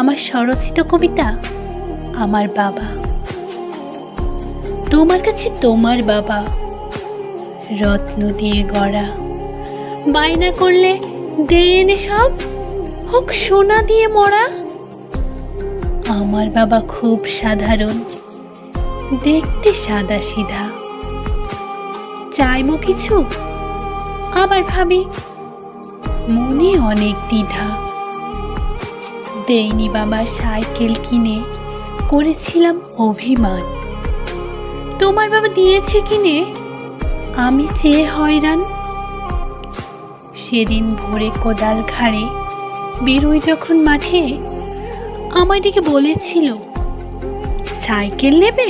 আমার স্বরচিত কবিতা আমার বাবা। তোমার কাছে তোমার বাবা, রত্ন দিয়ে গড়া, বায়না করলে দে এনে সব, হোক সোনা দিয়ে মরা। আমার বাবা খুব সাধারণ, দেখতে সাদা সিধা। চাইমো কিছু, আবার ভাবি মনে অনেক দ্বিধা। দেইনি বাবা সাইকেল কিনে, করেছিলাম অভিমান। তোমার বাবা দিয়েছে কিনে, আমি চেয়ে হয়রান। সেদিন ভোরে কোদাল ঘাড়ে বেরোই যখন মাঠে, আমায় ডেকে বলেছিল, সাইকেল নেবে?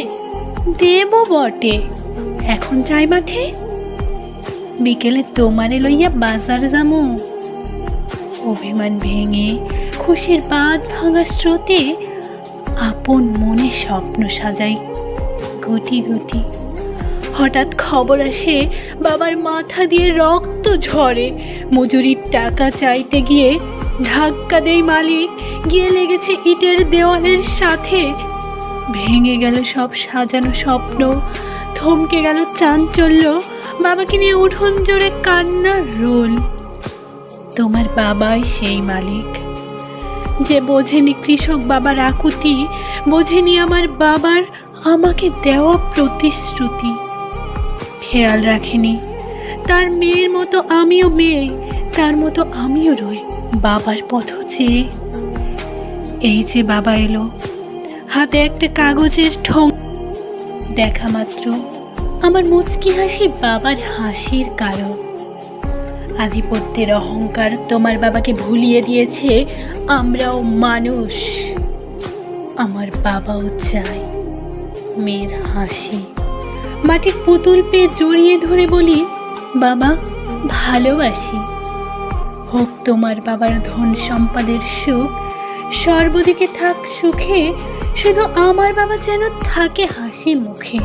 দেব বটে, এখন যাই মাঠে। বিকেলে তোমারে লইয়া বাজার যামু। অভিমান ভেঙে খুশির বাঁধ ভাঙা স্রোতে আপন মনে স্বপ্ন সাজাই গুটি গুটি। হঠাৎ খবর আসে বাবার মাথা দিয়ে রক্ত ঝরে। মজুরির টাকা চাইতে গিয়ে ধাক্কা দেই মালিক, গিয়ে লেগেছে ইটের দেওয়ালের সাথে। ভেঙে গেল সব সাজানো স্বপ্ন, থমকে গেল চাঞ্চল্য। বাবাকে নিয়ে উঠোন জোরে কান্নার রোল। তোমার বাবাই সেই মালিক, যে বোঝেনি কৃষক বাবার আকুতি, বোঝেনি আমার বাবার আমাকে দেওয়া প্রতিশ্রুতি। খেয়াল রাখেনি তার মেয়ের মতো আমিও মেয়ে, তার মতো আমিও রই বাবার পথ চেয়ে। এই যে বাবা এলো, হাতে একটা কাগজের ঠোং। দেখা মাত্র আমার মুচকি হাসি বাবার হাসির কারণ। আধিপত্যের অহংকার তোমার বাবাকে ভুলিয়ে দিয়েছে, আমরাও মানুষ। আমার বাবাও চাই মেয়ের হাসি। মাটির পুতুল পেয়ে জড়িয়ে ধরে বলি, বাবা ভালোবাসি। হোক তোমার বাবার ধন সম্পদের সুখ, সর্বদিকে থাক সুখে, শুধু আমার বাবা যেন থাকে হাসি মুখে।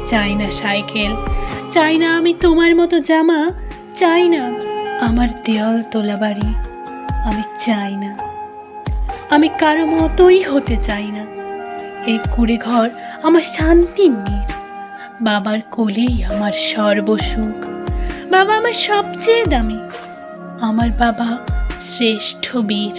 চাই না সাইকেল, চাই না আমি তোমার মতো জামা, চাই না আমার দেওয়াল তোলা বাড়ি। আমি চাই না, আমি কারো মতোই হতে চাই না। এই কুড়ে ঘর আমার শান্তির নীড়, বাবার কোলেই আমার সর্বসুখ। বাবা আমার সবচেয়ে দামি, আমার বাবা শ্রেষ্ঠ বীর।